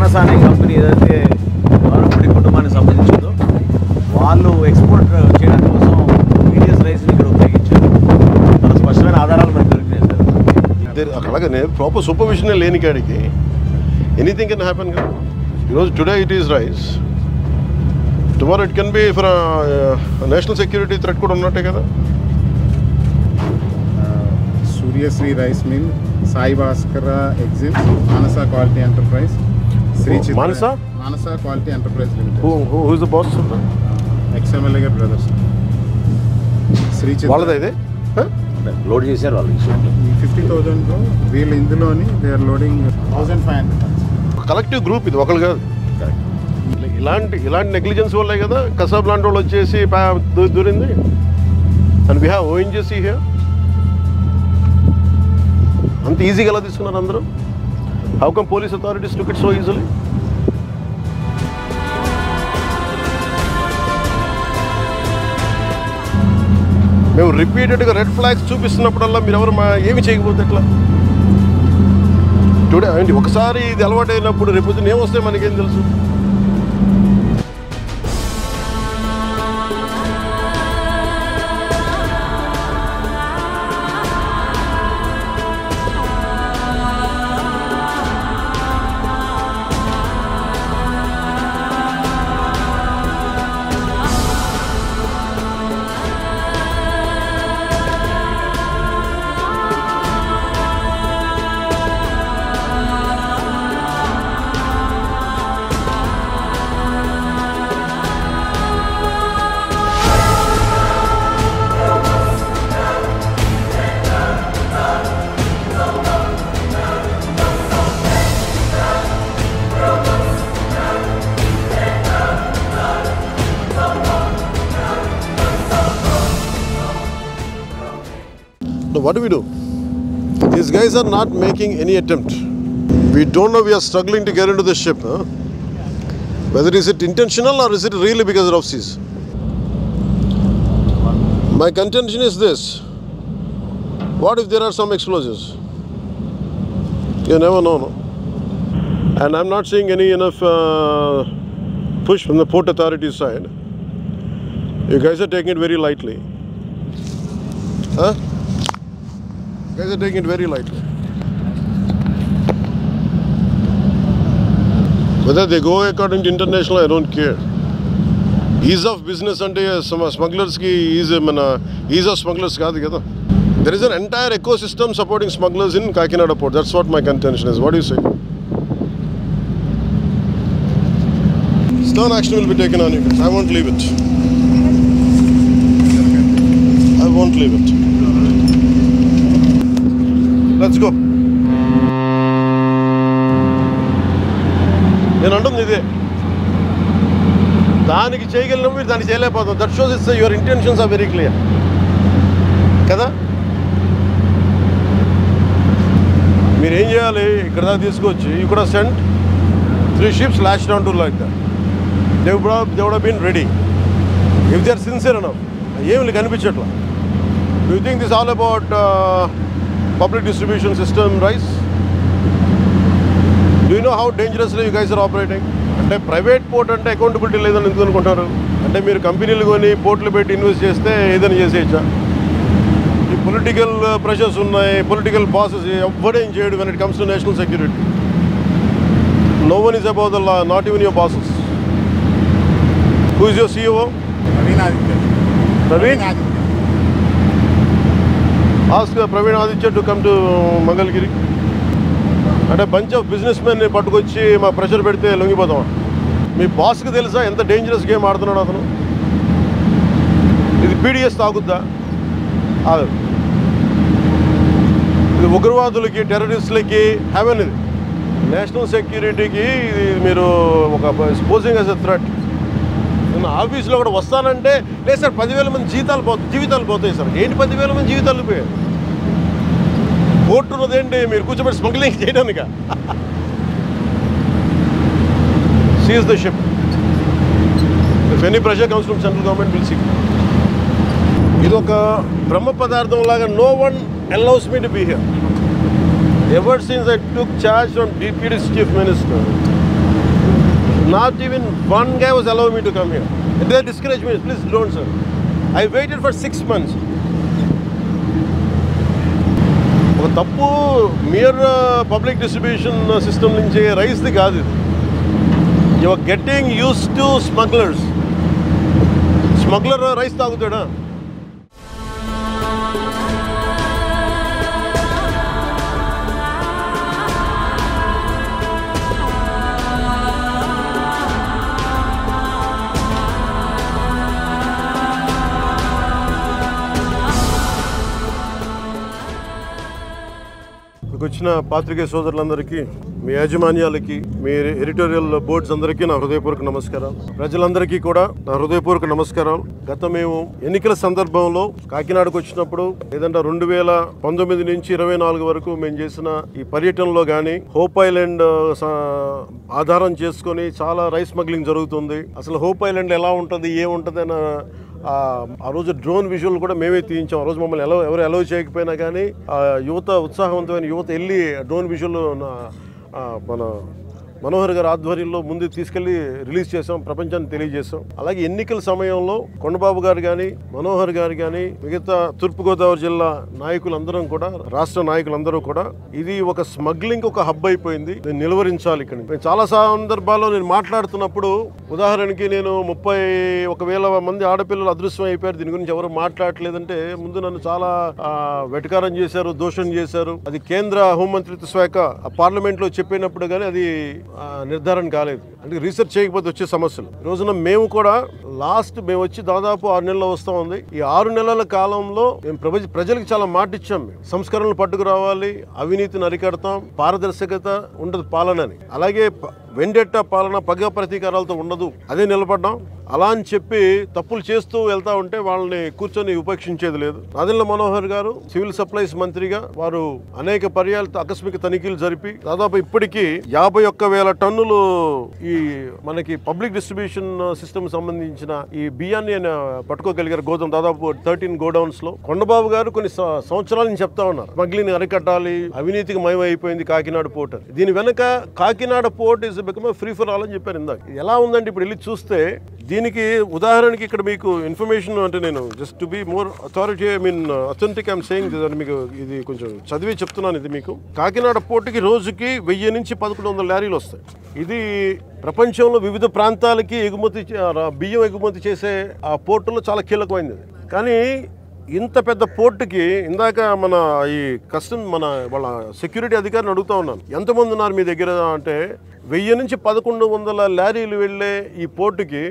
మానస అనే కంపెనీ ఏదైతే గవర్నమెంట్ కుటుంబానికి సంబంధించిందో వాళ్ళు ఎక్స్పోర్ట్ చేయడం కోసం మీడియస్ రైస్ని ఇక్కడ ఉపయోగించారు. చాలా స్పష్టమైన ఆధారాలు మనకు దొరికినాయి సార్. అలాగనే ప్రాపర్ సూపర్విజన్ లేని కాడికి ఎనీథింగ్ కెన్ హ్యాపెన్ కదా. ఈరోజు today it is rice, tomorrow it can be for national security threat కూడా ఉన్నట్టే కదా. Suryasri Rice Mill, Sai Bhaskara Exim, Manasa Quality Enterprise, Sri Chitra. Manasa Quality Enterprise Limited. Who is the boss? XMLA brothers. Sri Chitra. వాళ్ళదే ఇది load చేశారు వాళ్ళు. 50,000 వీళ్ళు ఇందులోని they are loading 1,500. Collective group ఇది, ఒకళ్ళు కాదు. ఇలాంటి నెగ్లిజెన్స్ వల్లే కదా కసాబ్ లాంటి వాళ్ళు వచ్చేసి దూరింది. And we have ONGC here. అంత ఈజీగా ఎలా తీసుకున్నారు అందరూ? How come police authorities took it so easily? మేము రిపీటెడ్గా రెడ్ ఫ్లాగ్స్ చూపిస్తున్నప్పుడల్లా మీరు ఎవరు ఏమి చేయకపోతే ఎట్లా? టుడే ఏంటి ఒకసారి ఇది అలవాటు అయినప్పుడు రేపు ఏమొస్తే మనకేం తెలుసు? What do we do? These guys are not making any attempt. We don't know, we are struggling to get into the ship. Whether is it intentional or is it really because of seas? My contention is this. What if there are some explosives? You never know, no? And I'm not seeing any enough push from the port authority side. You guys are taking it very lightly. Huh? You guys are taking it very lightly. Whether they go according to international, I don't care. Ease of business ante smugglers ki ease of smugglers kaadu kada. There is an entire ecosystem supporting smugglers in Kakinada port. That's what my contention is. What do you say? Stern action will be taken on you guys. I won't leave it. I won't leave it. Let's go. నేను అంటుంది ఇదే, దానికి చేయగలిగినప్పుడు మీరు దాన్ని చేయలేకపోతాం. That shows it's your intentions are very clear కదా. మీరు ఏం చేయాలి, ఇక్కడ దాకా తీసుకొచ్చి you could have sent 3 ships lashed down to like that. They would have been ready if they are sincere enough. ఏమి కనిపించట్లా. Do you think this is all about public distribution system rice? Do you know how dangerously you guys are operating? అంటే private port అంటే accountability లేదని ఎందుకు అనుకుంటారు? అంటే మీరు కంపెనీలు కొని పోర్ట్లు పెట్టి ఇన్వెస్ట్ చేస్తే ఏదైనా చేసేయచ్చా? ఈ పొలిటికల్ ప్రెషర్స్ ఉన్నాయి, పొలిటికల్ బాసెస్ ఎవ్వడేం చేయడు when it comes to national security. No one is above the law, not even your bosses. Who is your CEO? Praveen Aditya. Praveen? Ask Praveen Aditya to come to Mangalgiri. అంటే bunch of business మెన్ని పట్టుకొచ్చి మా pressure పెడితే లొంగిపోతాం. మీ బాస్కి తెలుసా ఎంత dangerous game ఆడుతున్నాడు అతను? ఇది పీడిఎస్ తాగుద్దా? ఇది ఉగ్రవాదులకి, టెర్రరిస్టులకి హెవెన్. ఇది నేషనల్ సెక్యూరిటీకి ఇది మీరు ఒక స్పోజింగ్ యాజ్ ఎ థ్రెట్. నేను ఆఫీస్లో కూడా వస్తానంటే లేదు సార్ 10,000 మంది జీవితాలు పోతాయి సార్. ఏంటి 10,000 మంది జీవితాలు పోయాయి? కోర్టు ఉన్నదేంటి మీరు కూర్చోబెట్టి స్మగ్లింగ్ చేయడానిక? Seize the ship. If any pressure comes from central government will see. ఇది ఒక బ్రహ్మ పదార్థం లాగా. No one allows me to be here. Ever since I took charge from DPD's chief minister, Not even one guy was allowing me to come here. They discouraged me. Please don't, sir. I waited for 6 months. ఒక తప్పు mere public distribution system నుంచి రైస్ది కాదు ఇది. You are getting use to smugglers. Smuggler rice తాగుతాడా? వచ్చిన పాత్రికేయ సోదరులందరికీ, మీ యాజమాన్యాలకి, మీ ఎడిటోరియల్ బోర్డ్స్ అందరికీ నా హృదయపూర్వక నమస్కారాలు. ప్రజలందరికీ కూడా నా హృదయపూర్వక నమస్కారాలు. మేము ఎన్నికల సందర్భంలో కాకినాడకు వచ్చినప్పుడు లేదంటే 2019 నుంచి 24 వరకు మేము చేసిన ఈ పర్యటనలో కానీ హోప్ ఐలాండ్ ఆధారం చేసుకొని చాలా రైస్ స్మగ్లింగ్ జరుగుతుంది. అసలు హోప్ ఐలాండ్ ఎలా ఉంటుంది, ఏముంటుంది అని ఆ రోజు డ్రోన్ విజువల్ కూడా మేమే తీయించాం. ఆ రోజు మమ్మల్ని ఎవరు అలౌ చేయకపోయినా కానీ యువత, ఉత్సాహవంతమైన యువత వెళ్ళి డ్రోన్ విజువల్ మన మనోహర్ గారి ఆధ్వర్యంలో ముందు తీసుకెళ్లి రిలీజ్ చేసాం, ప్రపంచాన్ని తెలియజేసాం. అలాగే ఎన్నికల సమయంలో కొండబాబు గారు కానీ, మనోహర్ గారు కానీ, మిగతా తూర్పుగోదావరి జిల్లా నాయకులందరం కూడా, రాష్ట్ర నాయకులందరూ కూడా ఇది ఒక స్మగ్లింగ్ ఒక హబ్ అయిపోయింది, దీన్ని నిలువరించాలి. ఇక్కడ నేను చాలా సందర్భాల్లో నేను మాట్లాడుతున్నప్పుడు, ఉదాహరణకి నేను 31,000 మంది ఆడపిల్లలు అదృశ్యం అయిపోయారు, దీని గురించి ఎవరు మాట్లాడలేదంటే ముందు నన్ను చాలా వెటకారం చేశారు, దోషం చేశారు. అది కేంద్ర హోంమంత్రిత్వ శాఖ పార్లమెంట్లో చెప్పినప్పుడు కానీ అది నిర్ధారణ కాలేదు. అంటే రీసెర్చ్ చేయకపోతే వచ్చే సమస్యలు. ఈ రోజున మేము కూడా మేము వచ్చి దాదాపు 6 నెలలు వస్తూ ఉంది. ఈ 6 నెలల కాలంలో మేము ప్రజలకు చాలా మాట ఇచ్చాం. మేము సంస్కరణలు పట్టుకురావాలి, అవినీతిని అరికడతాం, పారదర్శకత ఉండదు పాలనని. అలాగే వెండెట్ట పాలన పగ ప్రతీకారాలతో ఉండదు, అదే నిలబడ్డాం. అలా అని చెప్పి తప్పులు చేస్తూ వెళ్తా ఉంటే వాళ్ళని కూర్చొని ఉపేక్షించేది లేదు. నాదెళ్ల మనోహర్ గారు సివిల్ సప్లైస్ మంత్రిగా వారు అనేక పర్యాలు ఆకస్మిక తనిఖీలు జరిపి దాదాపు ఇప్పటికీ 51,000 టన్నులు ఈ మనకి పబ్లిక్ డిస్ట్రిబ్యూషన్ సిస్టమ్ సంబంధించిన ఈ బియ్యాన్ని పట్టుకోగలిగారు. గోదాం దాదాపు 13 గోడౌన్స్ లో. కొండబాబు గారు కొన్ని సంవత్సరాల నుంచి చెప్తా ఉన్నారు, స్మగ్లింగ్ అరికట్టాలి, అవినీతికి మయమైపోయింది కాకినాడ పోర్ట్ అని. దీని వెనక Kakinada port is become free for all అని చెప్పారు ఇందాక. ఎలా ఉందంటే ఇప్పుడు వెళ్ళి చూస్తే దీనికి ఉదాహరణకి ఇక్కడ మీకు ఇన్ఫర్మేషన్, అంటే నేను just to be more authority authentic I'm saying this, మీకు ఇది కొంచెం చదివి చెప్తున్నాను. ఇది మీకు కాకినాడ పోర్టుకి రోజుకి 1000 నుంచి 1100 లారీలు వస్తాయి. ఇది ప్రపంచంలో వివిధ ప్రాంతాలకి బియ్యం ఎగుమతి చేసే ఆ పోర్టులో చాలా కీలకమైనది. కానీ ఇంత పెద్ద పోర్టుకి ఇందాక మన ఈ వాళ్ళ సెక్యూరిటీ అధికారిని అడుగుతా ఉన్నాను, ఎంతమంది ఉన్నారు మీ దగ్గర అంటే 1000 నుంచి 1100 లారీలు వెళ్ళే ఈ పోర్టుకి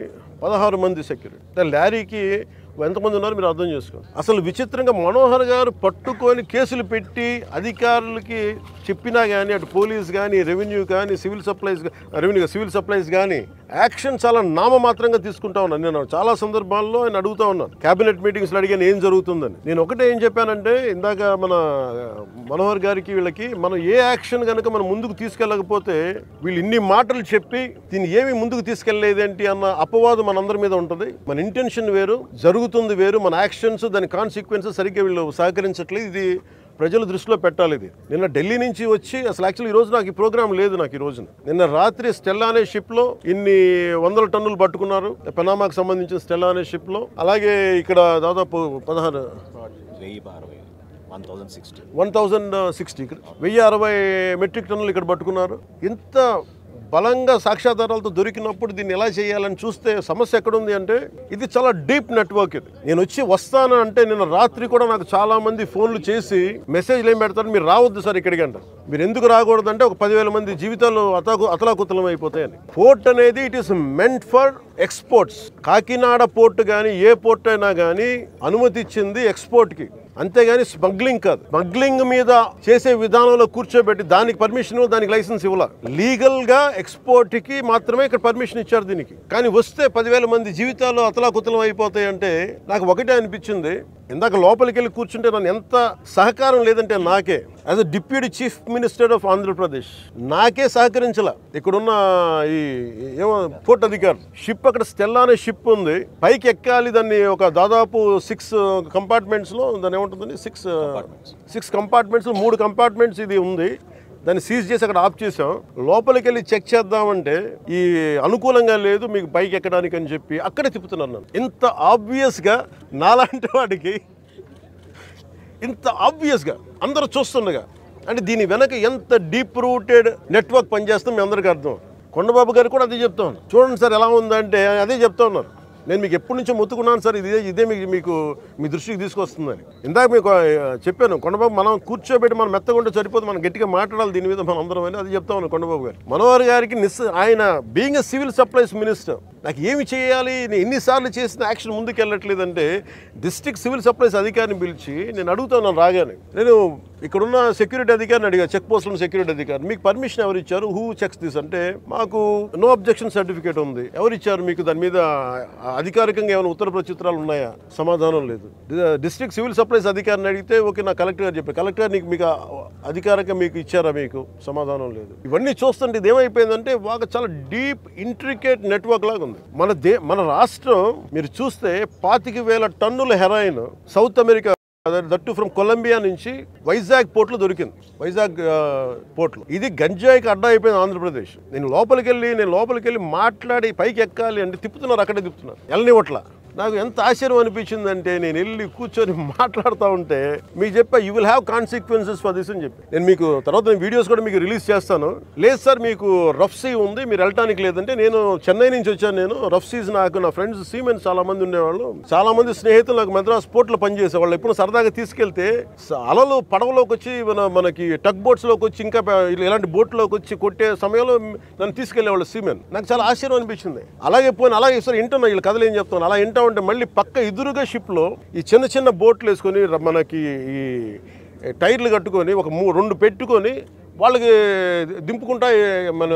16 మంది సెక్యూరిటీ. లారీకి ఎంతమంది ఉన్నారు మీరు అర్థం చేసుకోండి. అసలు విచిత్రంగా మనోహర్ గారు పట్టుకొని కేసులు పెట్టి అధికారులకి చెప్పినా కానీ, అటు పోలీస్ కానీ, రెవెన్యూ కానీ, సివిల్ సప్లైస్ కానీ యాక్షన్ చాలా నామమాత్రంగా తీసుకుంటా ఉన్నాను. నేను చాలా సందర్భాల్లో ఆయన అడుగుతా ఉన్నాను, క్యాబినెట్ మీటింగ్స్లో అడిగాను ఏం జరుగుతుందని. నేను ఒకటే ఏం చెప్పానంటే, ఇందాక మన మనోహర్ గారికి వీళ్ళకి మనం ఏ యాక్షన్ కనుక మనం ముందుకు తీసుకెళ్ళకపోతే వీళ్ళు ఇన్ని మాటలు చెప్పి దీన్ని ఏమి ముందుకు తీసుకెళ్లేదేంటి అన్న అపవాదం మనందరి మీద ఉంటుంది. మన ఇంటెన్షన్ వేరు, జరుగుతుంది వేరు, మన యాక్షన్స్ దాని కాన్సిక్వెన్సెస్ సరిగ్గా వీళ్ళు సహకరించట్లేదు. ఇది ప్రజల దృష్టిలో పెట్టాలి. ఇది నిన్న ఢిల్లీ నుంచి వచ్చి అసలు యాక్చువల్లీ ఈ రోజు నాకు ఈ ప్రోగ్రామ్ లేదు. నాకు ఈ రోజున నిన్న రాత్రి స్టెల్లా అనే షిప్లో ఇన్ని 100 టన్నులు పట్టుకున్నారు, పెనామాకు సంబంధించిన స్టెల్లా అనే షిప్లో. అలాగే ఇక్కడ దాదాపు 1060 మెట్రిక్ టన్నులు ఇక్కడ పట్టుకున్నారు. ఇంత బలంగా సాక్ష్యాధారాలతో దొరికినప్పుడు దీన్ని ఎలా చేయాలని చూస్తే సమస్య ఎక్కడుంది అంటే, ఇది చాలా డీప్ నెట్వర్క్. ఇది నేను వస్తాను అంటే నిన్న రాత్రి కూడా నాకు చాలా మంది ఫోన్లు చేసి మెసేజ్లు ఏం పెడతారు, మీరు రావద్దు సార్ ఇక్కడికి అంటారు. మీరు ఎందుకు రాకూడదంటే ఒక 10,000 మంది జీవితాలు అతలాకుతలం అయిపోతాయని. పోర్ట్ అనేది it is meant for exports. Kakinada port కానీ ఏ పోర్ట్ అయినా కానీ అనుమతి ఇచ్చింది ఎక్స్పోర్ట్కి, అంతేగాని స్మగ్లింగ్ కాదు. స్మగ్లింగ్ మీద చేసే విధానంలో కూర్చోబెట్టి దానికి పర్మిషన్, దానికి లైసెన్స్ ఇవ్వాల. లీగల్ గా ఎక్స్పోర్ట్ కి మాత్రమే ఇక్కడ పర్మిషన్ ఇచ్చారు దీనికి. కానీ వస్తే 10,000 మంది జీవితాలు అతలాకుతలం అయిపోతాయి అంటే నాకు ఒకటే అనిపించింది, ఇందాక లోపలికి వెళ్ళి కూర్చుంటే నన్ను ఎంత సహకారం లేదంటే నాకే as a deputy chief minister of Andhra Pradesh నాకే సహకరించాల. ఇక్కడున్న ఈ పోర్ట్ అధికారులు షిప్, అక్కడ స్టెల్లా అనే షిప్ ఉంది, పైకి ఎక్కాలి. దాన్ని ఒక దాదాపు 6 కంపార్ట్మెంట్స్ లో దాన్ని ఏముంటుందండి 6 కంపార్ట్మెంట్స్, 3 కంపార్ట్మెంట్స్ ఇది ఉంది. దాన్ని సీజ్ చేసి అక్కడ ఆఫ్ చేసాం. లోపలికి వెళ్ళి చెక్ చేద్దామంటే ఈ అనుకూలంగా లేదు మీకు పైకి ఎక్కడానికి అని చెప్పి అక్కడే తిప్పుతున్నాను నన్ను. ఇంత ఆబ్వియస్గా నాలాంటి వాడికి ఇంత ఆబ్వియస్గా అందరూ చూస్తుండగా అంటే దీని వెనక ఎంత డీప్ రూటెడ్ నెట్వర్క్ పనిచేస్తుందో మీ అందరికీ అర్థం. కొండబాబు గారు కూడా అదే చెప్తా ఉన్నారు. చూడండి సార్ ఎలా ఉందంటే అదే చెప్తా ఉన్నారు. నేను మీకు ఎప్పటి నుంచో మొత్తుకున్నాను సార్, ఇదే మీకు మీ దృష్టికి తీసుకొస్తుందని. ఇందాక మీకు చెప్పాను, కొండబాబు మనం కూర్చోబెట్టి మనం మెత్తగుంటే సరిపోదు, మనం గట్టిగా మాట్లాడాలి దీని మీద మనం అందరం అని అది చెప్తా ఉన్నాను కొండబాబు గారు. మనోహర్ గారికి ఆయన being a civil supplies minister నాకు ఏమి చేయాలి, నేను ఎన్నిసార్లు చేసిన యాక్షన్ ముందుకు వెళ్ళట్లేదంటే డిస్ట్రిక్ట్ సివిల్ సప్లైస్ అధికారిని పిలిచి నేను అడుగుతాను రాగానే. నేను ఇక్కడున్న సెక్యూరిటీ అధికారిని అడిగా, చెక్ పోస్టుల సెక్యూరిటీ అధికారి, మీకు పర్మిషన్ ఎవరు ఇచ్చారు, హూ చెక్స్ దిస్ అంటే మాకు నో అబ్జెక్షన్ సర్టిఫికేట్ ఉంది. ఎవరు ఇచ్చారు మీకు, దాని మీద అధికారికంగా ఏమైనా ఉత్తర ప్రత్యుత్తరాలు ఉన్నాయా? సమాధానం లేదు. డిస్ట్రిక్ట్ సివిల్ సప్లైస్ అధికారిని అడిగితే ఓకే నా కలెక్టర్ గారు చెప్పారు, కలెక్టర్ మీకు అధికారికంగా మీకు ఇచ్చారా, మీకు సమాధానం లేదు. ఇవన్నీ చూస్తుంటే ఇది ఏమైపోయిందంటే బాగా చాలా డీప్ ఇంట్రికేట్ నెట్వర్క్ లాగా ఉంది. మన రాష్ట్రం మీరు చూస్తే 25,000 టన్నుల heroin South America that from Colombia నుంచి వైజాగ్ పోర్ట్లో దొరికింది. వైజాగ్ పోర్ట్లో ఇది గంజాయికి అడ్డా అయిపోయింది ఆంధ్రప్రదేశ్. నేను లోపలికి వెళ్ళి మాట్లాడి పైకి ఎక్కాలి అంటే తిప్పుతున్నారు, అక్కడే తిప్పుతున్నారు, వెళ్ళనివ్వట్ల. నాకు ఎంత ఆశ్చర్యం అనిపించిందంటే నేను వెళ్ళి కూర్చొని మాట్లాడుతూ ఉంటే మీకు చెప్పా you will have consequences for this అని చెప్పి. నేను మీకు తర్వాత వీడియోస్ కూడా మీకు రిలీజ్ చేస్తాను. లేదు సార్ మీకు రఫ్ సీ ఉంది మీరు వెళ్ళటానికి లేదంటే, నేను చెన్నై నుంచి వచ్చాను, నేను రఫ్ సీస్ నాకు నా ఫ్రెండ్స్ సీమెన్స్ చాలా మంది ఉండేవాళ్ళు, చాలా మంది స్నేహితులు నాకు మద్రాస్ పోర్ట్లో పనిచేసేవాళ్ళు. ఎప్పుడు సరదాగా తీసుకెళ్తే అలలు పడవలోకి వచ్చి మనకి టగ్ బోట్స్లోకి వచ్చి ఇంకా ఇలాంటి బోట్లోకి వచ్చి కొట్టే సమయంలో నన్ను తీసుకెళ్లేవాళ్ళు సీమెన్. నాకు చాలా ఆశ్చర్యం అనిపించింది. అలాగే సార్ ఇంటున్నా వీళ్ళు కథలు ఏం చెప్తాను, అలా ఇంటా ఉంటే మళ్ళీ పక్క ఎదురుగా షిప్లో ఈ చిన్న బోట్లు వేసుకొని మనకి ఈ టైర్లు కట్టుకొని ఒక 2 పెట్టుకొని వాళ్ళకి దింపుకుంటా మన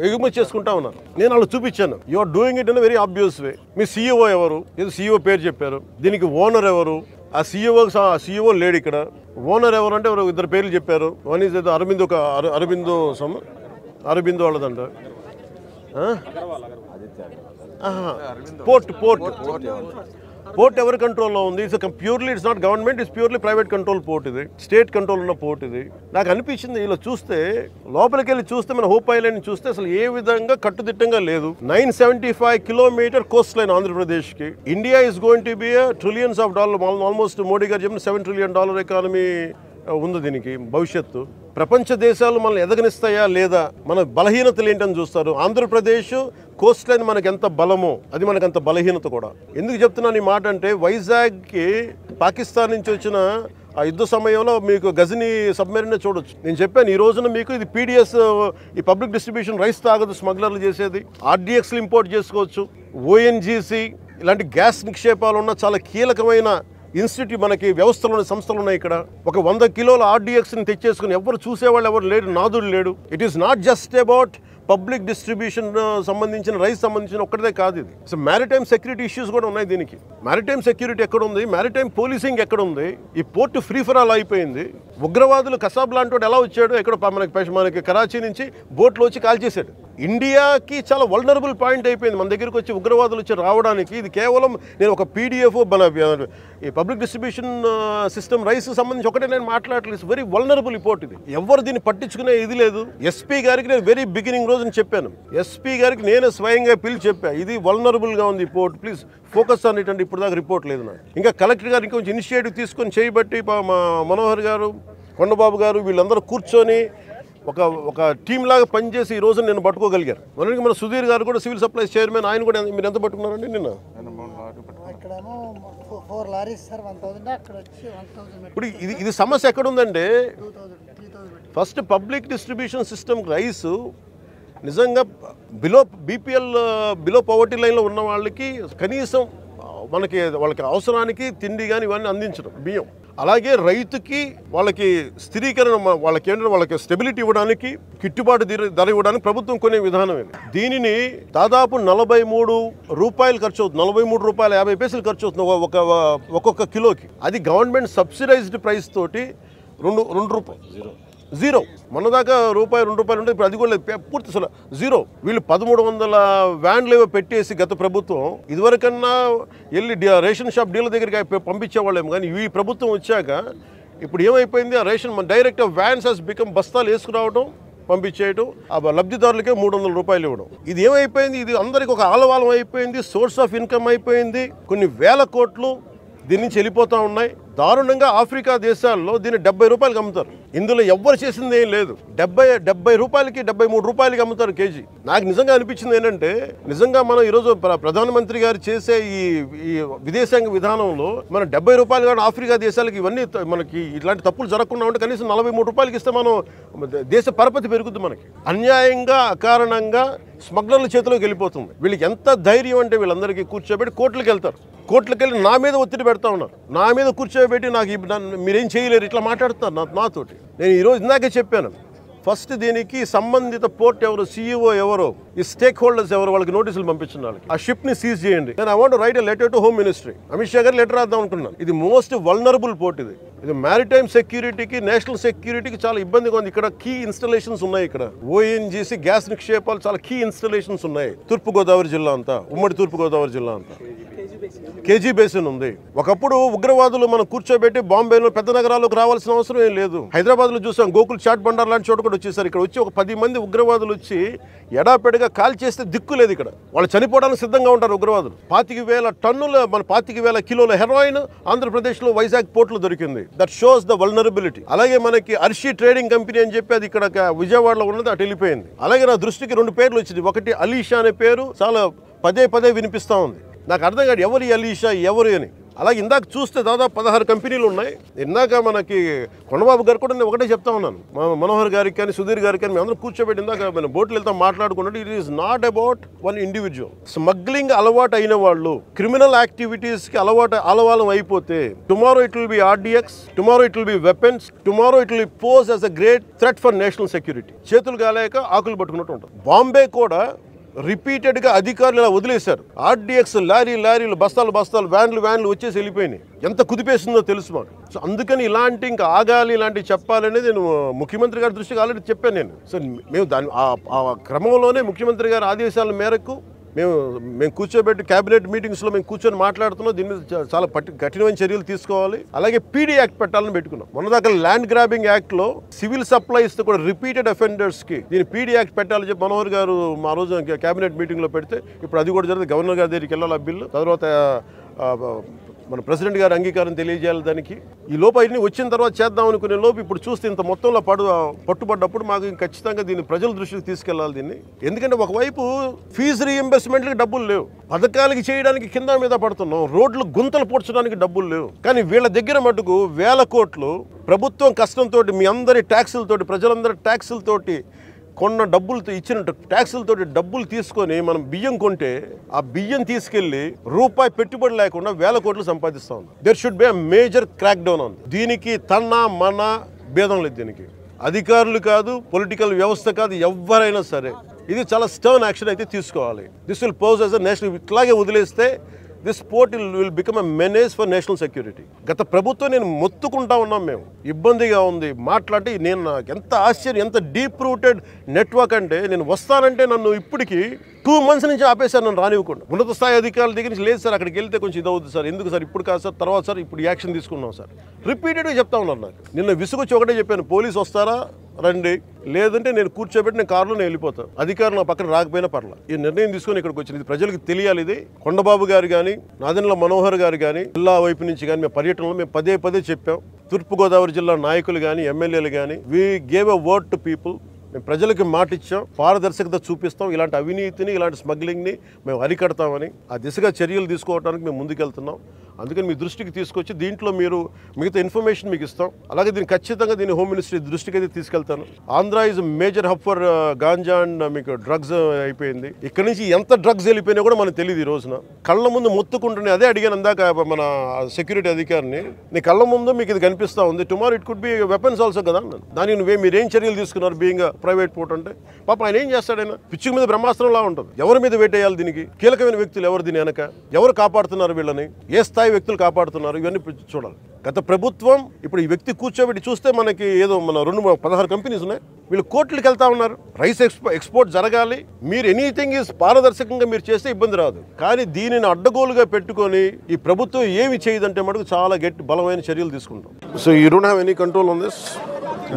ఎగుమతి చేసుకుంటా ఉన్నారు. నేను వాళ్ళు చూపించాను, you are doing it in very obvious way. మీ సీఈఓ ఎవరు, ఏదో సీఈఓ పేరు చెప్పారు, దీనికి ఓనర్ ఎవరు, ఆ సీఈఓ లేడు ఇక్కడ. ఓనర్ ఎవరు అంటే ఇద్దరు పేర్లు చెప్పారు. వన్ ఈజ్ ఏదో అరబిందో వాళ్ళదంట. పోర్ట్ ఎవరి కంట్రోల్లో ఉంది? It's not government, it's purely private control port. ఇది స్టేట్ కంట్రోల్ ఉన్న పోర్ట్. ఇది నాకు అనిపించింది ఇలా చూస్తే, లోపలికి వెళ్ళి చూస్తే మన హోప్ ఐలాండ్ చూస్తే అసలు ఏ విధంగా కట్టుదిట్టంగా లేదు. 975 కిలోమీటర్ కోస్ట్ లైన్ ఆంధ్రప్రదేశ్కి. India is going to be trillions of dollar, almost Modi గారు చెప్పిన $7 trillion ఎకానమీ ఉంది దీనికి భవిష్యత్తు. ప్రపంచ దేశాలు మనల్ని ఎదగనిస్తాయా లేదా, మన బలహీనతలు ఏంటని చూస్తారు. ఆంధ్రప్రదేశ్ కోస్ట్ లైన్ మనకి ఎంత బలమో అది మనకు అంత బలహీనత కూడా. ఎందుకు చెప్తున్నాను ఈ మాట అంటే, వైజాగ్కి పాకిస్తాన్ నుంచి వచ్చిన ఆ యుద్ధ సమయంలో మీకు గజని సబ్మెరీన్ చూడొచ్చు. నేను చెప్పాను ఈ రోజున మీకు ఇది పీడిఎస్, ఈ పబ్లిక్ డిస్ట్రిబ్యూషన్ రైస్ తాగదు స్మగ్లర్లు చేసేది. ఆర్డీఎక్స్లు ఇంపోర్ట్ చేసుకోవచ్చు. ఓఎన్జీసీ ఇలాంటి గ్యాస్ నిక్షేపాలు ఉన్న చాలా కీలకమైన ఇన్స్టిట్యూట్ మనకి వ్యవస్థలోని సంస్థలు ఉన్నాయి. ఇక్కడ ఒక 100 కిలోల ఆర్డీఎక్స్ని తెచ్చేసుకుని ఎవరు చూసేవాళ్ళు ఎవరు లేడు, నాదుడు లేడు. It is not just about public distribution సంబంధించిన రైస్ సంబంధించిన ఒక్కటే కాదు ఇది. సో మ్యారిటైమ్ సెక్యూరిటీ ఇష్యూస్ కూడా ఉన్నాయి దీనికి. మ్యారిటైమ్ సెక్యూరిటీ ఎక్కడ ఉంది, మ్యారిటైమ్ పోలీసింగ్ ఎక్కడ ఉంది, ఈ పోర్టు ఫ్రీ ఫర్ ఆల్ అయిపోయింది. ఉగ్రవాదులు కసాబ్ లాంటి వాడు ఎలా వచ్చాడు, ఎక్కడ మనకి కరాచీ నుంచి బోట్లో వచ్చి కాల్ చేశాడు. ఇండియాకి చాలా వల్నరబుల్ పాయింట్ అయిపోయింది మన దగ్గరికి వచ్చి ఉగ్రవాదులు వచ్చి రావడానికి. ఇది కేవలం నేను ఒక పీడిఎఫ్ ఈ పబ్లిక్ డిస్ట్రిబ్యూషన్ సిస్టమ్ రైస్ సంబంధించి ఒకటే నేను మాట్లాడలేదు. వెరీ వల్నరబుల్ పోర్ట్ ఇది. ఎవరు దీన్ని పట్టించుకునే ఇది లేదు. ఎస్పీ గారికి నేను వెరీ బిగినింగ్ రోజున చెప్పాను, ఎస్పీ గారికి నేను స్వయంగా పిలిచి చెప్పాను ఇది వల్నరబుల్గా ఉంది port, please focus on it అంటే ఇప్పుడు దాకా రిపోర్ట్ లేదు నాకు. ఇంకా కలెక్టర్ గారు ఇంకొంచెం ఇనిషియేటివ్ తీసుకొని చేయబట్టి మా మనోహర్ గారు, కొండబాబు గారు వీళ్ళందరూ కూర్చొని ఒక టీం లాగా పనిచేసి ఈ రోజు నేను పట్టుకోగలిగారు. మన సుధీర్ గారు కూడా సివిల్ సప్లైస్ చైర్మన్, ఆయన కూడా మీరు ఎంత పట్టుకున్నారండి నిన్న? ఇప్పుడు ఇది సమస్య ఎక్కడుందంటే, first public distribution system rice నిజంగా బిలో పవర్టీ లైన్లో ఉన్న వాళ్ళకి కనీసం వాళ్ళకి అవసరానికి తిండి కానీ ఇవన్నీ అందించడం, బియ్యం. అలాగే రైతుకి వాళ్ళకి స్థిరీకరణ, వాళ్ళకి స్టెబిలిటీ ఇవ్వడానికి, గిట్టుబాటు ధర ఇవ్వడానికి ప్రభుత్వం కొనే విధానం ఇది. దీనిని దాదాపు ₹43 ఖర్చు అవుతుంది, ₹43.50 ఖర్చు అవుతుంది ఒక్కొక్క కిలోకి. అది గవర్నమెంట్ సబ్సిడైజ్డ్ ప్రైస్ తోటి ₹2 జీరో. మొన్న దాకా ₹1, ₹2 ఉంటే ఇప్పుడు అది కూడా లేదు, పూర్తి అసలు జీరో. వీళ్ళు 1300 వ్యాన్లు ఏవో పెట్టేసి గత ప్రభుత్వం, ఇదివరకన్నా వెళ్ళి రేషన్ షాప్ డీలర్ దగ్గరికి పంపించేవాళ్ళేమో, కానీ ఈ ప్రభుత్వం వచ్చాక ఇప్పుడు ఏమైపోయింది, ఆ ration direct vans has become బస్తాలు వేసుకురావడం పంపించేయటం, ఆ లబ్ధిదారులకే 300 రూపాయలు ఇవ్వడం. ఇది ఏమైపోయింది, ఇది అందరికి ఒక ఆలవాలం అయిపోయింది, సోర్స్ ఆఫ్ ఇన్కమ్ అయిపోయింది. కొన్ని వేల కోట్లు దీని నుంచి వెళ్ళిపోతూ ఉన్నాయి. దారుణంగా ఆఫ్రికా దేశాల్లో దీన్ని 70 రూపాయలకి అమ్ముతారు. ఇందులో ఎవ్వరు చేసింది ఏం లేదు. 70 రూపాయలకి 73 రూపాయలకి అమ్ముతారు కేజీ. నాకు నిజంగా అనిపించింది ఏంటంటే, నిజంగా మనం ఈరోజు ప్రధానమంత్రి గారు చేసే ఈ విదేశాంగ విధానంలో మనం 70 రూపాయలు కానీ ఆఫ్రికా దేశాలకి ఇవన్నీ మనకి ఇట్లాంటి తప్పులు జరగకుండా ఉంటే కనీసం 43 రూపాయలకి ఇస్తే మనం దేశ పరపతి పెరుగుతుంది. మనకి అన్యాయంగా అకారణంగా స్మగ్లర్ల చేతిలోకి వెళ్ళిపోతుంది. వీళ్ళకి ఎంత ధైర్యం అంటే వీళ్ళందరికీ కూర్చోబెట్టి కోర్టులకు వెళ్తారు. కోర్టులకు వెళ్ళి నా మీద ఒత్తిడి పెడతా ఉన్నారు. నా మీద కూర్చోబెట్టి మీరేం చేయలేరు ఇట్లా మాట్లాడుతున్నారు నాతోటి. నేను ఈరోజు ఇందాకే చెప్పాను, ఫస్ట్ దీనికి సంబంధిత పోర్ట్ ఎవరు, CEO ఎవరో, ఈ స్టేక్ హోల్డర్స్ ఎవరు, వాళ్ళకి నోటీసులు పంపించిన వాళ్ళకి ఆ షిప్ ని సీజ్ చేయండి. నేను I want right a letter to home ministry. Amit Shah గారు లెటర్ రాద్దాం అనుకున్నాను. ఇది మోస్ట్ వల్నరబుల్ పోర్ట్. ఇది మ్యారిటైమ్ సెక్యూరిటీకి, నేషనల్ సెక్యూరిటీకి చాలా ఇబ్బందిగా ఉంది. ఇక్కడ కీ ఇన్స్టాలేషన్స్ ఉన్నాయి. ఇక్కడ ONGC గ్యాస్ నిక్షేపాలు చాలా కీ ఇన్స్టాలేషన్స్ ఉన్నాయి. తూర్పుగోదావరి జిల్లా అంతా, ఉమ్మడి తూర్పుగోదావరి జిల్లా అంతా కేజీ బేసిన్ ఉంది. ఒకప్పుడు ఉగ్రవాదులు మనం కూర్చోబెట్టి బాంబేలో పెద్ద నగరాల్లోకి రావాల్సిన అవసరం ఏం లేదు. హైదరాబాద్ లో చూసాం, గోకుల్ చాట్ బండార్ లాంటి చోట కూడా వచ్చేసారు. ఇక్కడ వచ్చి ఒక 10 మంది ఉగ్రవాదులు వచ్చి ఎడాపెడగా కాల్ చేస్తే దిక్కు లేదు. ఇక్కడ వాళ్ళు చనిపోవడానికి సిద్ధంగా ఉంటారు ఉగ్రవాదులు. 25,000 టన్నుల 25,000 కిలోల హెరాయిన్ ఆంధ్రప్రదేశ్ లో వైజాగ్ పోర్టులో దొరికింది. That shows the vulnerability. అలాగే మనకి అర్షి ట్రేడింగ్ కంపెనీ అని చెప్పి అది ఇక్కడ విజయవాడలో ఉన్నది, అటు వెళ్ళిపోయింది. అలాగే నా దృష్టికి 2 పేర్లు వచ్చింది. ఒకటి అలీషా అనే పేరు చాలా పదే వినిపిస్తా ఉంది. నాకు అర్థం కాదు ఎవరు అలీషా, ఎవరు అని. అలాగే ఇందాక చూస్తే దాదాపు 16 కంపెనీలు ఉన్నాయి. ఇందాక మనకి కొండబాబు గారు కూడా నేను ఒకటే చెప్తా ఉన్నాను, మనోహర్ గారికి కానీ సుధీర్ గారికి కానీ మేము అందరూ కూర్చోబెట్టి ఇందాక మనం బోట్లు వెళ్తాం మాట్లాడుకున్నట్టు, it is not about one individual. Smuggling అలవాటు అయిన వాళ్ళు, క్రిమినల్ యాక్టివిటీస్కి అలవాలం అయిపోతే, tomorrow it will be RDX, tomorrow it will be weapons, tomorrow it will be pose as a great threat for national security. చేతులు కాలేక ఆకులు పట్టుకున్నట్టు ఉంటుంది. బాంబే కూడా రిపీటెడ్గా అధికారులు ఇలా వదిలేశారు. RDX లారీలు బస్తాలు వ్యాన్లు వచ్చేసి వెళ్ళిపోయినాయి. ఎంత కుదిపేసిందో తెలుసు మాకు. సో అందుకని ఇలాంటి ఇంకా ఆగాలి, ఇలాంటివి చెప్పాలనేది నేను ముఖ్యమంత్రి గారి దృష్టికి ఆల్రెడీ చెప్పాను నేను. సో మేము ఆ క్రమంలోనే ముఖ్యమంత్రి గారి ఆదేశాల మేరకు మేము కూర్చోబెట్టి క్యాబినెట్ మీటింగ్స్లో మేము కూర్చొని మాట్లాడుతున్నాం. దీని మీద చాలా కఠినమైన చర్యలు తీసుకోవాలి. అలాగే PD యాక్ట్ పెట్టాలని పెట్టుకున్నాం. మొన్నదాకా ల్యాండ్ గ్రాబింగ్ యాక్ట్లో సివిల్ సప్లైస్ కూడా రిపీటెడ్ అఫెండర్స్కి దీన్ని PD యాక్ట్ పెట్టాలని చెప్పి మనోహర్ గారు మా రోజు క్యాబినెట్ మీటింగ్లో పెడితే ఇప్పుడు అది కూడా జరిగింది. గవర్నర్ గారి దగ్గరికి వెళ్ళాలి ఆ బిల్లు. తర్వాత మన ప్రెసిడెంట్ గారు అంగీకారం తెలియజేయాలి దానికి. ఈ లోపు అన్ని వచ్చిన తర్వాత చేద్దాం అనుకునే లోపు ఇప్పుడు చూస్తే ఇంత మొత్తంలో పట్టుబడ్డప్పుడు మాకు ఖచ్చితంగా దీన్ని ప్రజల దృష్టికి తీసుకెళ్లాలి దీన్ని. ఎందుకంటే ఒకవైపు ఫీజు రీఎంబర్స్మెంట్కి డబ్బులు లేవు, పథకాలకి చేయడానికి కింద మీద పడుతున్నాం, రోడ్లు గుంతలు పూడ్చడానికి డబ్బులు లేవు. కానీ వీళ్ళ దగ్గర మటుకు 1000 కోట్లు ప్రభుత్వం కష్టంతో, మీ అందరి ట్యాక్సులతోటి, ప్రజలందరి ట్యాక్సులతోటి కొన్న డబ్బులతో, ఇచ్చిన ట్యాక్సులతో డబ్బులు తీసుకొని మనం బియ్యం కొంటే ఆ బియ్యం తీసుకెళ్లి రూపాయి పెట్టుబడి లేకుండా 1000 కోట్లు సంపాదిస్తా ఉంది. There should be a major crack down on. దీనికి మన భేదం లేదు. దీనికి అధికారులు కాదు, పొలిటికల్ వ్యవస్థ కాదు, ఎవరైనా సరే ఇది చాలా స్టర్న్ యాక్షన్ అయితే తీసుకోవాలి. This will pose as a national. ఇట్లాగే వదిలేస్తే this port will become a menace for national security. గత ప్రభుత్వం నేను మొత్తుకుంటా ఉన్నాం, మేము ఇబ్బందిగా ఉంది మాట్లాడి. నేను నాకు ఎంత ఆశ్చర్యం, ఎంత డీప్ రూటెడ్ నెట్వర్క్ అంటే, నేను వస్తానంటే నన్ను ఇప్పటికీ 2 months నుంచి ఆపేశారు, నన్ను రానివ్వకుండా. ఉన్నత స్థాయి అధికారుల దగ్గర నుంచి లేదు సార్, అక్కడికి వెళ్తే కొంచెం ఇదవుతుంది సార్, ఎందుకు సార్ ఇప్పుడు కాదు సార్, తర్వాత సార్ ఇప్పుడు యాక్షన్ తీసుకున్నాం సార్, రిపీటెడ్గా చెప్తా ఉన్నారు. నాకు నిన్న విసుగొచ్చి ఒకటే చెప్పాను, పోలీసు వస్తారా రండి, లేదంటే నేను కూర్చోబెట్టి నేను కారులో నేను వెళ్ళిపోతాను, అధికారులు నా పక్కన రాకపోయినా పర్లా. ఈ నిర్ణయం తీసుకొని ఇక్కడికి వచ్చింది. ఇది ప్రజలకు తెలియాలి. ఇది కొండబాబు గారు కానీ, నాదెండ్ల మనోహర్ గారు కానీ, జిల్లా వైపు నుంచి కానీ మేము పర్యటనలో మేము పదే చెప్పాం. తూర్పుగోదావరి జిల్లా నాయకులు కానీ, ఎమ్మెల్యేలు కానీ, we gave a word to people. మేము ప్రజలకి మాట ఇచ్చాం, పారదర్శకత చూపిస్తాం, ఇలాంటి అవినీతిని, ఇలాంటి స్మగ్లింగ్ని మేము అరికడతామని, ఆ దిశగా చర్యలు తీసుకోవడానికి మేము ముందుకెళ్తున్నాం. అందుకని మీ దృష్టికి తీసుకొచ్చి దీంట్లో మీరు మిగతా ఇన్ఫర్మేషన్ మీకు ఇస్తాం. అలాగే దీన్ని ఖచ్చితంగా దీన్ని హోమ్ మినిస్ట్రీ దృష్టికి అయితే తీసుకెళ్తాను. Andhra is major hub for ganja and మీకు డ్రగ్స్ అయిపోయింది. ఇక్కడ నుంచి ఎంత డ్రగ్స్ వెళ్ళిపోయినా కూడా మనకు తెలియదు. ఈ రోజున కళ్ళ ముందు మొత్తుకుంటున్నాయి. అదే అడిగాను అందాక మన సెక్యూరిటీ అధికారిని, నీ కళ్ళ ముందు మీకు ఇది కనిపిస్తూ ఉంది, tomorrow it could be weapons also కదా. దానికి మీరేం చర్యలు తీసుకున్నారు బీయింగ్ ప్రైవేట్ పోర్ట్ అంటే? పాప ఆయన ఏం చేస్తాడైనా, పిచ్చుకు మీద బ్రహ్మాస్త్రంలా ఉంటుంది. ఎవరి మీద వెయిట్ వేయాలి? దీనికి కీలకమైన వ్యక్తులు ఎవరు, దీని వెనక ఎవరు కాపాడుతున్నారు వీళ్ళని, ఏ స్థాయి స్థాయి వ్యక్తులు కాపాడుతున్నారు, ఇవన్నీ చూడాలి. గత ప్రభుత్వం ఇప్పుడు ఈ వ్యక్తి కూర్చోబెట్టి చూస్తే మనకి ఏదో మన 16 కంపెనీస్ ఉన్నాయి, వీళ్ళు కోట్లకి వెళ్తా ఉన్నారు. రైస్ ఎక్స్పోర్ట్ జరగాలి, మీరు ఎనీథింగ్ ఈజ్ పారదర్శకంగా మీరు చేస్తే ఇబ్బంది రాదు. కానీ దీనిని అడ్డగోలుగా పెట్టుకొని ఈ ప్రభుత్వం ఏమి చేయదంటే మటుకు చాలా గట్టి బలమైన చర్యలు తీసుకుంటాం. So you don't have any control on this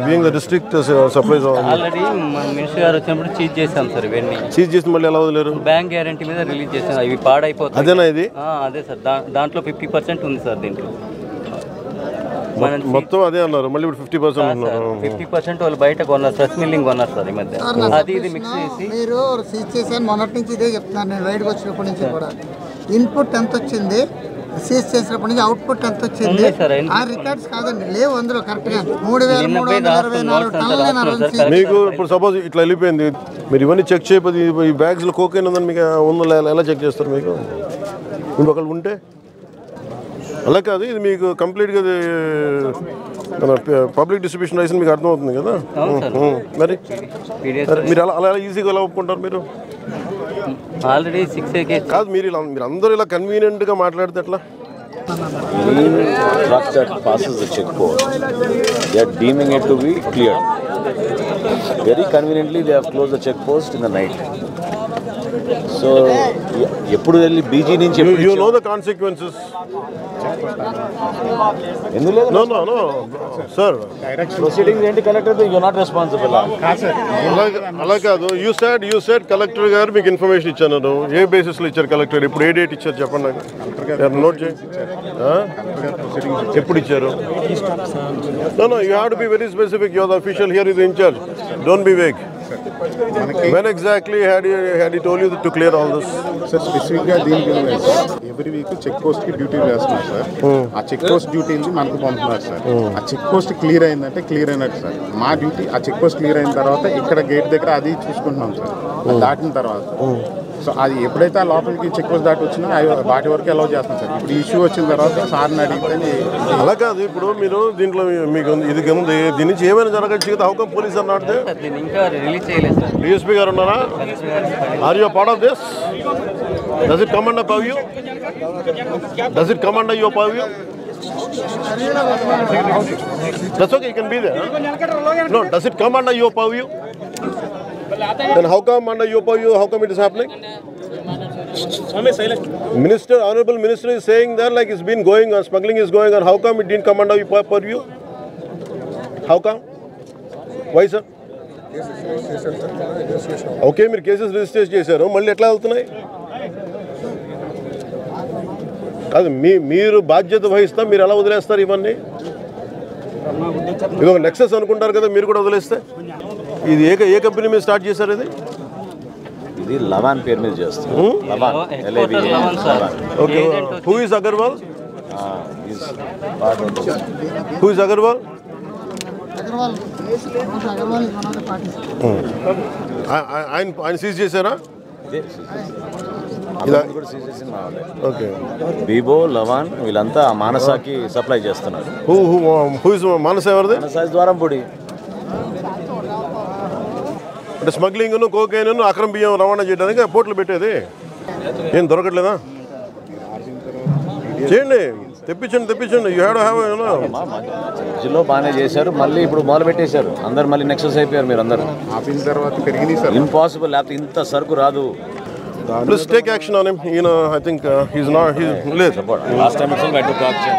being the district supplies. Already మన మినిస్టర్ గారు వచ్చినప్పుడు చీజ్ చేశాం సార్, ఇవన్నీ చీజ్ చేసి మళ్ళీ ఎలా వదిలేరు? బ్యాంక్ గ్యారంటీ మీద రిలీజ్ చేసాం, ఇవి పాడైపోతాయి. అదేనా ఇది? అదే సార్, దాంట్లో 50% ఉంది సార్ దీంట్లో. మొత్తం అదే అన్నారు, మళ్ళీ ఇప్పుడు 50% ఉన్నారు. 50% వాళ్ళు బయట కొన్నారు, స్ట్రెస్ మిల్లింగ్ కొన్నారు సార్ ఈ మధ్య. అది ఇది మిక్స్ చేసి మీరు సీజ్ చేశాను మొన్నటి నుంచి ఇదే చెప్తున్నాను నేను, రైడ్కి వచ్చినప్పటి నుంచి కూడా. ఇన్పుట్ ఎంత వచ్చింది, సీజ్ చేసినప్పటి నుంచి అవుట్పుట్ ఎంత వచ్చింది, ఆ రికార్డ్స్ కాదండి లేవు అందులో కరెక్ట్గా. 3,324 టన్నులు. మీకు ఇప్పుడు సపోజ్ ఇట్లా వెళ్ళిపోయింది, మీరు ఇవన్నీ చెక్ చేయకపోతే ఈ బ్యాగ్స్లో కోకైన్ ఉందని మీకు ఉందో ఎలా చెక్ చేస్తారు? మీకు ఇంకొకళ్ళు ఉంటే అలా కాదు, ఇది మీకు కంప్లీట్గా మన పబ్లిక్ డిస్ట్రిబ్యూషన్ లైసెన్స్ మీకు అర్థమవుతుంది కదా. మరి మీరు అలా ఈజీగా ఎలా ఒప్పుకుంటారు? మీరు ఆల్రెడీ 6 కాదు, మీరు అందరూ ఇలా కన్వీనియంట్గా మాట్లాడితే ఎట్లా? Truck that passes the checkpost, they are deeming it to be cleared. Very conveniently, they have closed the checkpost in the night. So, ఎప్పుడు వెళ్ళి బీజీ నుంచి you know the consequences. ఎందుకు No, sir. ప్రొసీడింగ్స్ ఏంటి collector, you not responsible. అలా కాదు, you said collector గారు మీకు information ఇచ్చాను. ఏ బేసిస్లో ఇచ్చారు కలెక్టర్? ఇప్పుడు ఏ డేట్ ఇచ్చారు చెప్పండి నాకు, నోట్ చేయండి. ఎప్పుడు ఇచ్చారు? No, you have to be very specific. You are the official here, is the in charge. Don't be vague. When exactly had he told you to clear all this? Sir స్పెసిఫిక్గా దీనికి every week check పోస్ట్కి duty వేస్తున్నారు sir. ఆ check post duty మనకు పంపుతున్నారు sir. ఆ check post clear అయిందంటే clear అయినట్టు సార్. మా డ్యూటీ ఆ చెక్ పోస్ట్ క్లియర్ అయిన తర్వాత ఇక్కడ గేట్ దగ్గర అది చూసుకుంటున్నాం సార్. దాటిన తర్వాత సో అది ఎప్పుడైతే ఆ లోపలికి చెక్ పోస్ట్ దాటి వచ్చినా వాటి వరకు అలౌ చేస్తాం సార్. ఇప్పుడు ఇష్యూ వచ్చిన తర్వాత సార్ని అడిగితే అలా కాదు, ఇప్పుడు మీరు దీంట్లో మీకు ఇది ఉంది, దీని నుంచి ఏమైనా జరగచ్చు కదా. హౌకమ్ పోలీస్ అన్నాడు ఇంకా రిలీజ్ చేయలేదు సార్. డిఎస్పీ గారు ఉన్నారా? Are you part of this? Does it come under purview? Does it come under your purview? That's okay, you can be there. Huh? No, does it come under your purview? Then how come under your purview, how come it is happening? Honorable Minister is saying that like it's been going on, smuggling is going on. How come it didn't come under your purview? How come? Why, sir? Okay, మీరు cases register చేశారు, మళ్ళీ ఎట్లా వెళ్తున్నాయి? కాదు, మీరు బాధ్యత వహిస్తా, మీరు ఎలా వదిలేస్తారు ఇవన్నీ? ఇది ఒక నెక్సెస్ అనుకుంటారు కదా, మీరు కూడా వదిలేస్తే. ఇది ఏ కంపెనీ మీద స్టార్ట్ చేశారు? ఇది లవాన్ పేరు మీద చేస్తారు. Okay, who is Agarwal? Who is Agarwal? ఆయన సీజ్ చేశారా? ఓకే, బీబో, లవాన్ వీళ్ళంతా మానసాకి సప్లై చేస్తున్నారు. మానస ఎవరిది? మానస ద్వారంపూడి. అంటే స్మగ్లింగ్, కోకైన్, అక్రమ బియ్యం రవాణా చేయడానికి పోర్టులు పెట్టేది ఏం దొరకట్లేదా? చేయండి, తెప్పించండి. You have to have. మధ్యలో బాగానే చేశారు, మళ్ళీ ఇప్పుడు మొదలు పెట్టేశారు. అందరు మళ్ళీ నెక్సెస్ అయిపోయారు. మీరు అందరూ ఆపిన తర్వాత పెరిగింది సార్. ఇంపాసిబుల్, లేకపోతే ఇంత సరుకు రాదు. Please take action on him. I think he's not. He's late. Last time itself I took action.